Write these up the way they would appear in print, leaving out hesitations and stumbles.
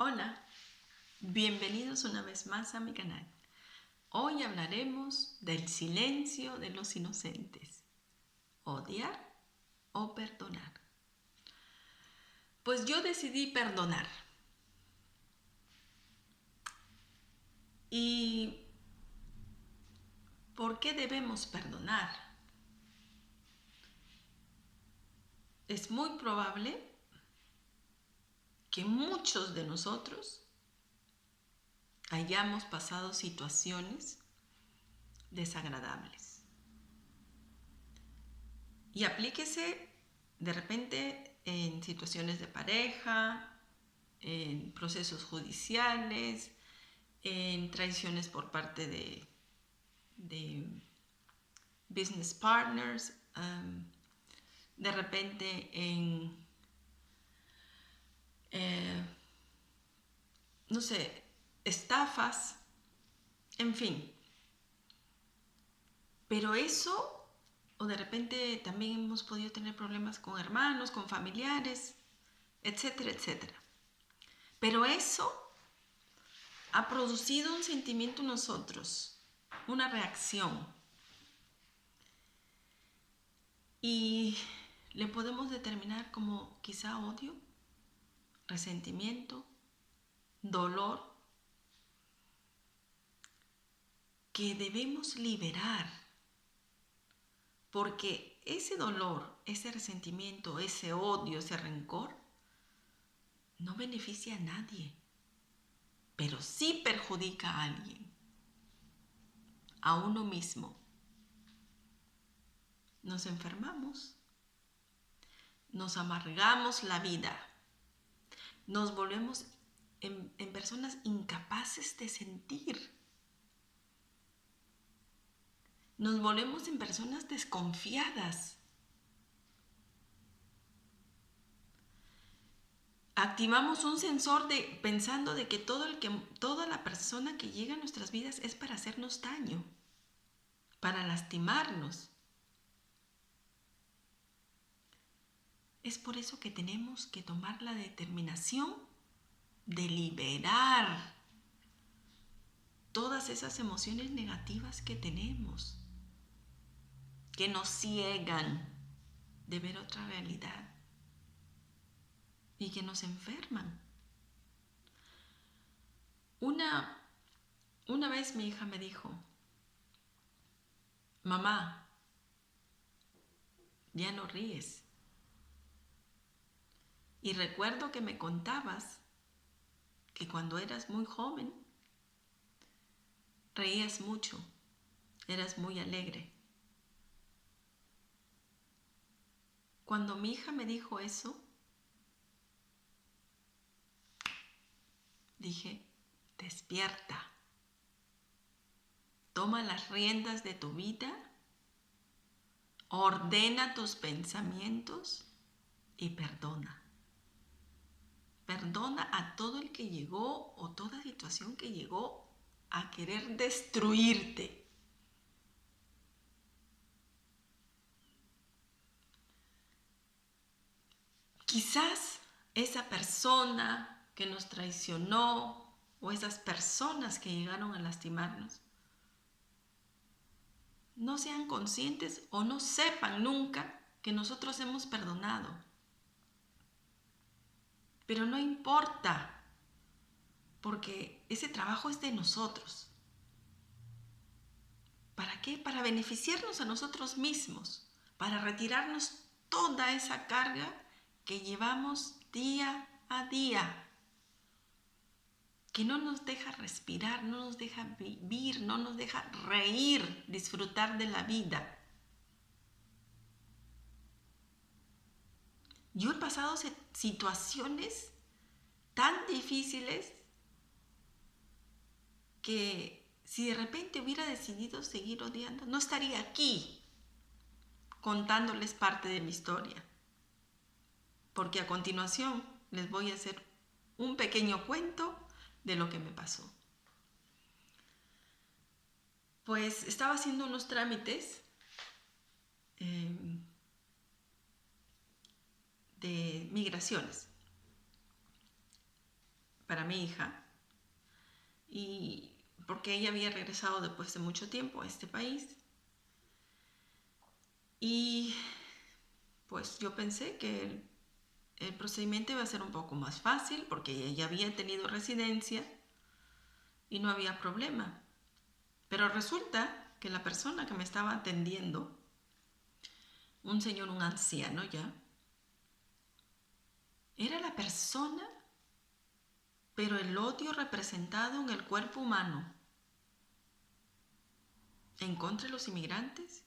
Hola, bienvenidos una vez más a mi canal. Hoy hablaremos del silencio de los inocentes. ¿Odiar o perdonar? Pues yo decidí perdonar. ¿Y por qué debemos perdonar? Es muy probable que muchos de nosotros hayamos pasado situaciones desagradables. Y aplíquese de repente en situaciones de pareja, en procesos judiciales, en traiciones por parte de business partners, de repente en, no sé, estafas, en fin. Pero eso, o de repente también hemos podido tener problemas con hermanos, con familiares, etcétera, etcétera. Pero eso ha producido un sentimiento en nosotros, una reacción. Y le podemos determinar como quizá odio, resentimiento, dolor, que debemos liberar. Porque ese dolor, ese resentimiento, ese odio, ese rencor, no beneficia a nadie, pero sí perjudica a alguien, a uno mismo. Nos enfermamos, nos amargamos la vida, nos volvemos en personas incapaces de sentir. Nos volvemos en personas desconfiadas. Activamos un sensor pensando de que toda la persona que llega a nuestras vidas es para hacernos daño, para lastimarnos. Es por eso que tenemos que tomar la determinación de liberar todas esas emociones negativas que tenemos, que nos ciegan de ver otra realidad y que nos enferman. Una vez mi hija me dijo: mamá, ya no ríes. Y recuerdo que me contabas que cuando eras muy joven reías mucho, eras muy alegre. Cuando mi hija me dijo eso, dije: despierta, toma las riendas de tu vida, ordena tus pensamientos y perdona. Perdona a todo el que llegó o toda situación que llegó a querer destruirte. Quizás esa persona que nos traicionó o esas personas que llegaron a lastimarnos no sean conscientes o no sepan nunca que nosotros hemos perdonado. Pero no importa, porque ese trabajo es de nosotros. ¿Para qué? Para beneficiarnos a nosotros mismos, para retirarnos toda esa carga que llevamos día a día, que no nos deja respirar, no nos deja vivir, no nos deja reír, disfrutar de la vida. Yo he pasado situaciones tan difíciles que si de repente hubiera decidido seguir odiando, no estaría aquí contándoles parte de mi historia. Porque a continuación les voy a hacer un pequeño cuento de lo que me pasó. Pues estaba haciendo unos trámites de migraciones. para mi hija, y porque ella había regresado después de mucho tiempo a este país. Y pues yo pensé que el procedimiento iba a ser un poco más fácil porque ella ya había tenido residencia y no había problema. Pero resulta que la persona que me estaba atendiendo, un señor, un anciano ya, era la persona, pero el odio representado en el cuerpo humano, en contra de los inmigrantes,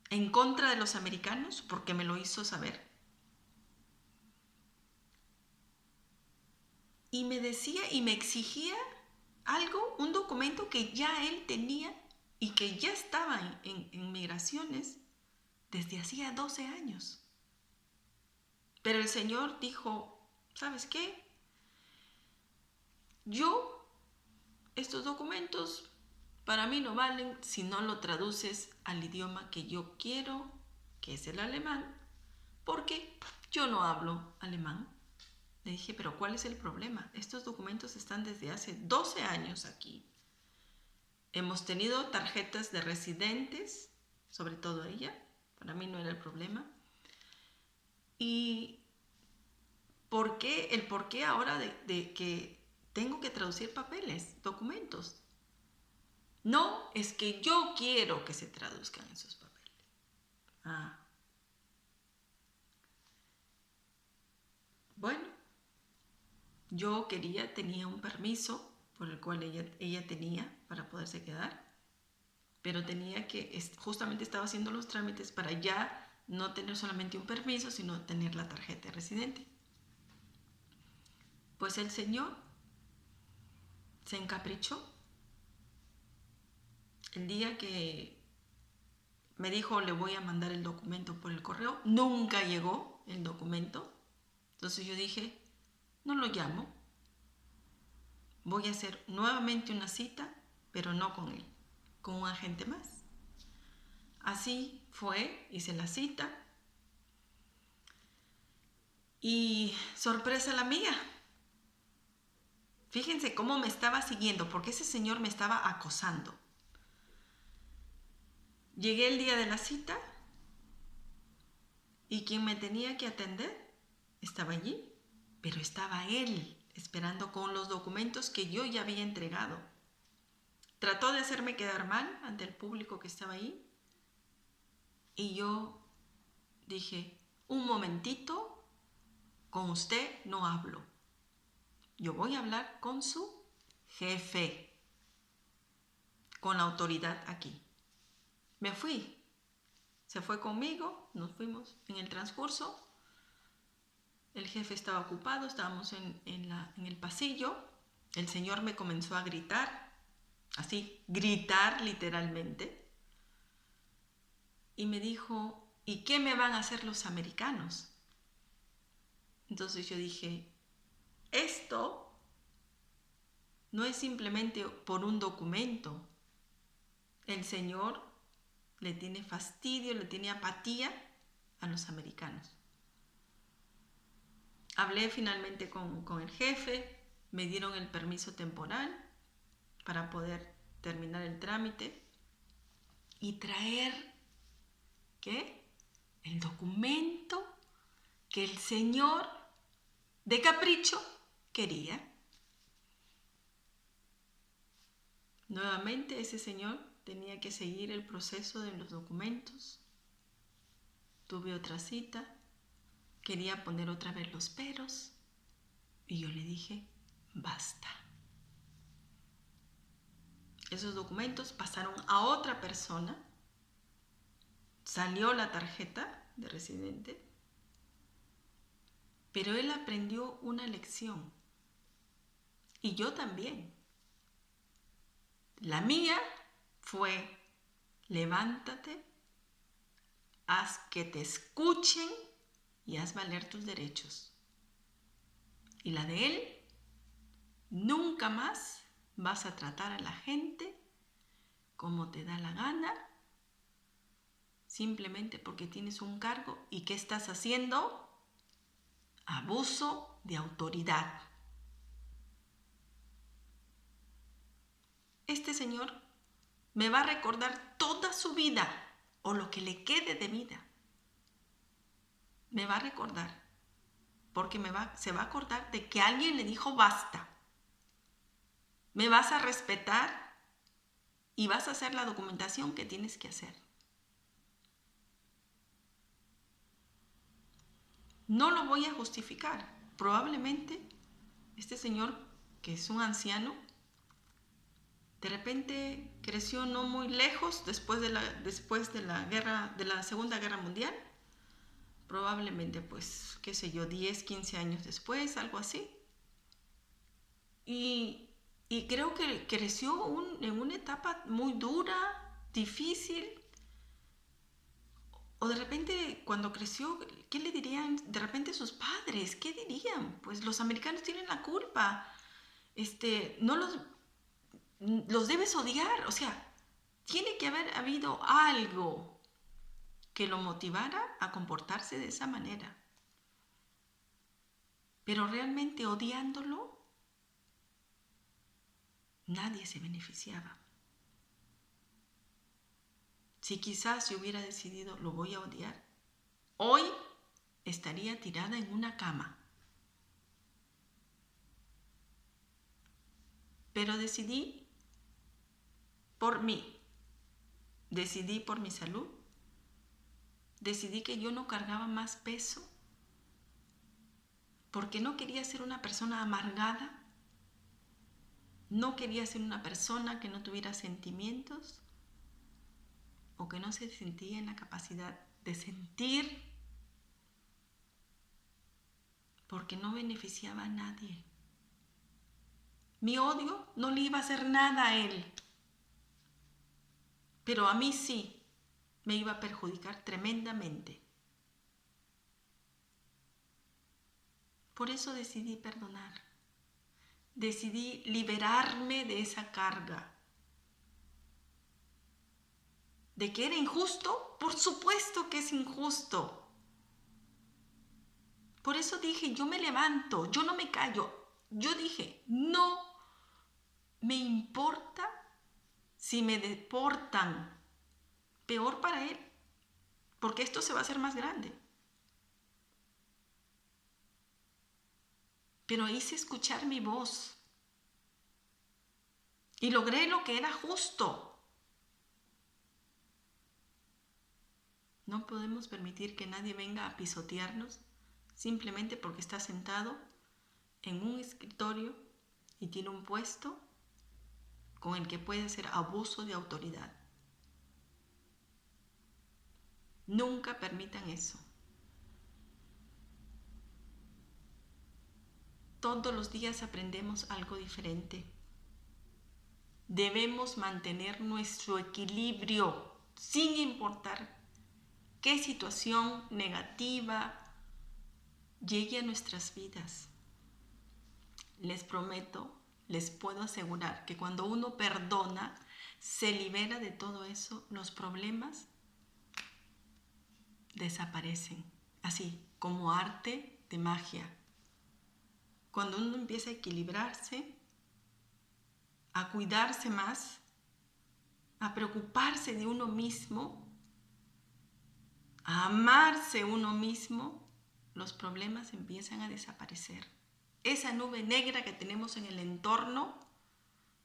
en contra de los americanos, porque me lo hizo saber. Y me decía y me exigía algo, un documento que ya él tenía y que ya estaba en migraciones desde hacía 12 años. Pero el Señor dijo, ¿sabes qué? Estos documentos para mí no valen si no lo traduces al idioma que yo quiero, que es el alemán, porque yo no hablo alemán. Le dije, pero ¿cuál es el problema? Estos documentos están desde hace 12 años aquí. Hemos tenido tarjetas de residentes, sobre todo ella, para mí no era el problema. Y el por qué ahora de que tengo que traducir papeles, documentos. No, es que yo quiero que se traduzcan esos papeles. Bueno, yo tenía un permiso por el cual ella tenía para poderse quedar, pero tenía que, justamente estaba haciendo los trámites para ya no tener solamente un permiso, sino tener la tarjeta de residente. Pues el señor se encaprichó. El día que me dijo, le voy a mandar el documento por el correo, nunca llegó el documento. Entonces yo dije, no lo llamo, voy a hacer nuevamente una cita, pero no con él, con un agente más. Así fue, hice la cita y sorpresa la mía. Fíjense cómo me estaba siguiendo, porque ese señor me estaba acosando. Llegué el día de la cita y quien me tenía que atender estaba allí, pero estaba él esperando con los documentos que yo ya había entregado. Trató de hacerme quedar mal ante el público que estaba ahí y yo dije, un momentito, con usted no hablo. Yo voy a hablar con su jefe, con la autoridad aquí. Me fui, se fue conmigo, nos fuimos en el transcurso. El jefe estaba ocupado, estábamos en el pasillo. El señor me comenzó a gritar, así, gritar literalmente. Y me dijo, ¿y qué me van a hacer los americanos? Entonces yo dije, esto no es simplemente por un documento. El señor le tiene fastidio, le tiene apatía a los americanos. Hablé finalmente con el jefe, me dieron el permiso temporal para poder terminar el trámite y traer, ¿qué? El documento que el señor de capricho quería. Nuevamente ese señor tenía que seguir el proceso de los documentos. Tuve otra cita, quería poner otra vez los peros y yo le dije, basta. Esos documentos pasaron a otra persona, salió la tarjeta de residente, pero él aprendió una lección y yo también. La mía fue, levántate, haz que te escuchen y haz valer tus derechos. Y la de él, nunca más vas a tratar a la gente como te da la gana, simplemente porque tienes un cargo. ¿Y qué estás haciendo? Abuso de autoridad. este señor me va a recordar toda su vida, o lo que le quede de vida. Me va a recordar, porque se va a acordar de que alguien le dijo basta. Me vas a respetar y vas a hacer la documentación que tienes que hacer. No lo voy a justificar. Probablemente este señor, que es un anciano, de repente creció no muy lejos después de la Segunda Guerra Mundial. Probablemente, pues, qué sé yo, 10, 15 años después, algo así. Y creo que creció en una etapa muy dura, difícil. O de repente, cuando creció, ¿qué le dirían de repente sus padres? ¿Qué dirían? Pues los americanos tienen la culpa. No los debes odiar. O sea, tiene que haber habido algo que lo motivara a comportarse de esa manera. Pero realmente odiándolo, nadie se beneficiaba. Si quizás yo hubiera decidido lo voy a odiar, hoy estaría tirada en una cama. Pero decidí por mí, decidí por mi salud, decidí que yo no cargaba más peso, porque no quería ser una persona amargada, no quería ser una persona que no tuviera sentimientos o que no se sentía en la capacidad de sentir, porque no beneficiaba a nadie. Mi odio no le iba a hacer nada a él, pero a mí sí me iba a perjudicar tremendamente. Por eso decidí perdonar. Decidí liberarme de esa carga. ¿De que era injusto? Por supuesto que es injusto. Por eso dije, yo me levanto, yo no me callo. Yo dije, no me importa si me deportan. Peor para él, porque esto se va a hacer más grande. Pero hice escuchar mi voz y logré lo que era justo. No podemos permitir que nadie venga a pisotearnos simplemente porque está sentado en un escritorio y tiene un puesto con el que puede hacer abuso de autoridad. Nunca permitan eso. Todos los días aprendemos algo diferente. Debemos mantener nuestro equilibrio sin importar qué situación negativa llegue a nuestras vidas. Les prometo, les puedo asegurar que cuando uno perdona, se libera de todo eso, los problemas desaparecen, así como arte de magia. Cuando uno empieza a equilibrarse, a cuidarse más, a preocuparse de uno mismo, a amarse uno mismo, los problemas empiezan a desaparecer. Esa nube negra que tenemos en el entorno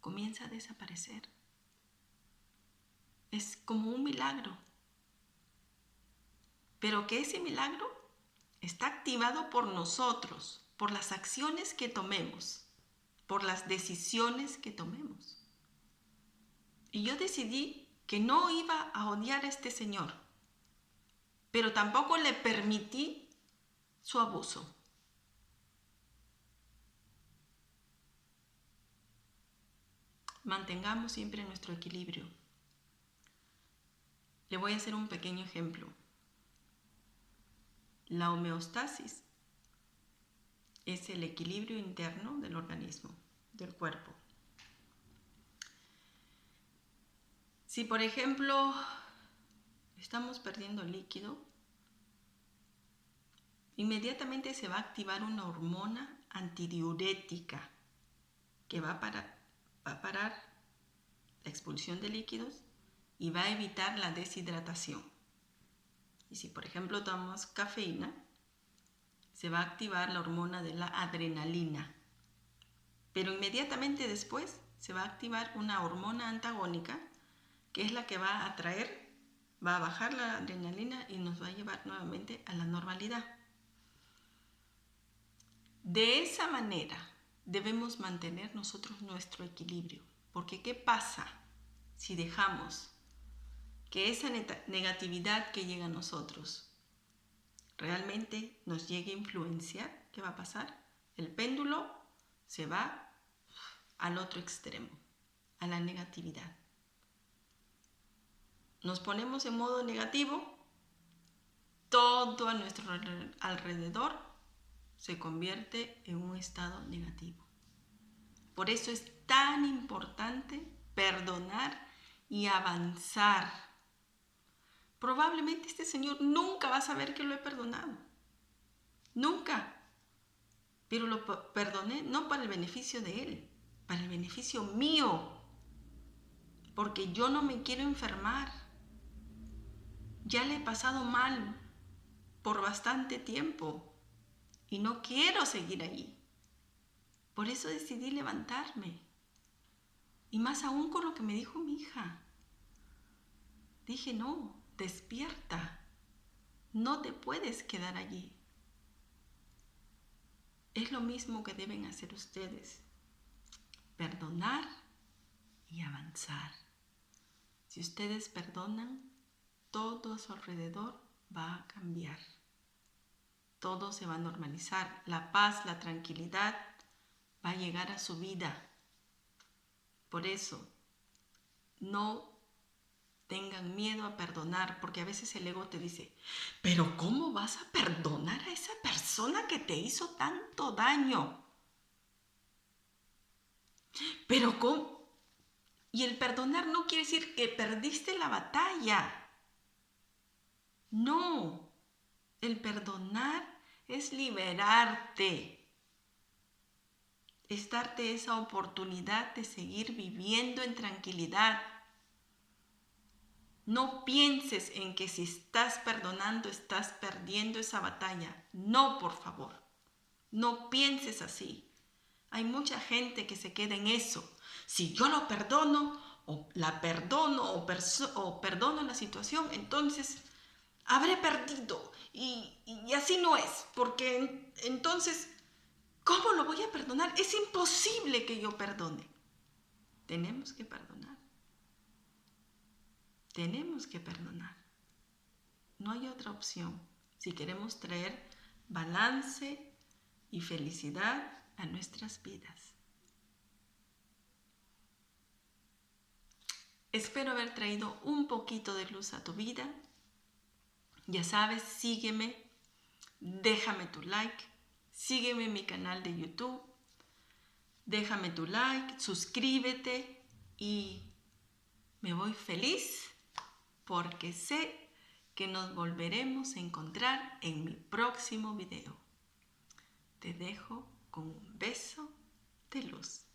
comienza a desaparecer. Es como un milagro. Pero que ese milagro está activado por nosotros, por las acciones que tomemos, por las decisiones que tomemos. Y yo decidí que no iba a odiar a este señor, pero tampoco le permití su abuso. Mantengamos siempre nuestro equilibrio. Le voy a hacer un pequeño ejemplo. La homeostasis es el equilibrio interno del organismo, del cuerpo. Si, por ejemplo, estamos perdiendo líquido, inmediatamente se va a activar una hormona antidiurética que va a parar la expulsión de líquidos y va a evitar la deshidratación. Y si, por ejemplo, tomamos cafeína, se va a activar la hormona de la adrenalina. Pero inmediatamente después se va a activar una hormona antagónica, que es la que va a atraer, va a bajar la adrenalina y nos va a llevar nuevamente a la normalidad. De esa manera debemos mantener nosotros nuestro equilibrio, porque ¿qué pasa si dejamos que esa negatividad que llega a nosotros realmente nos llegue a influenciar? ¿Qué va a pasar? El péndulo se va al otro extremo, a la negatividad. Nos ponemos en modo negativo, todo a nuestro alrededor se convierte en un estado negativo. Por eso es tan importante perdonar y avanzar. Probablemente este señor nunca va a saber que lo he perdonado. Nunca. Pero lo perdoné no para el beneficio de él, para el beneficio mío. Porque yo no me quiero enfermar. Ya le he pasado mal por bastante tiempo y no quiero seguir allí. Por eso decidí levantarme. Y más aún con lo que me dijo mi hija. Dije, no, despierta. No te puedes quedar allí. Es lo mismo que deben hacer ustedes. Perdonar y avanzar. Si ustedes perdonan, todo a su alrededor va a cambiar. Todo se va a normalizar. La paz, la tranquilidad va a llegar a su vida. Por eso, no tengan miedo a perdonar, porque a veces el ego te dice, pero ¿cómo vas a perdonar a esa persona que te hizo tanto daño? Pero ¿cómo? Y el perdonar no quiere decir que perdiste la batalla. No, el perdonar es liberarte, es darte esa oportunidad de seguir viviendo en tranquilidad. No pienses en que si estás perdonando estás perdiendo esa batalla. No, por favor, no pienses así. Hay mucha gente que se queda en eso. Si yo lo perdono o la perdono o perdono la situación, entonces habré perdido. Y así no es, porque entonces, ¿cómo lo voy a perdonar? Es imposible que yo perdone. Tenemos que perdonar. Tenemos que perdonar. No hay otra opción si queremos traer balance y felicidad a nuestras vidas. Espero haber traído un poquito de luz a tu vida. Ya sabes, sígueme, déjame tu like, sígueme en mi canal de YouTube, déjame tu like, suscríbete y me voy feliz porque sé que nos volveremos a encontrar en mi próximo video. Te dejo con un beso de luz.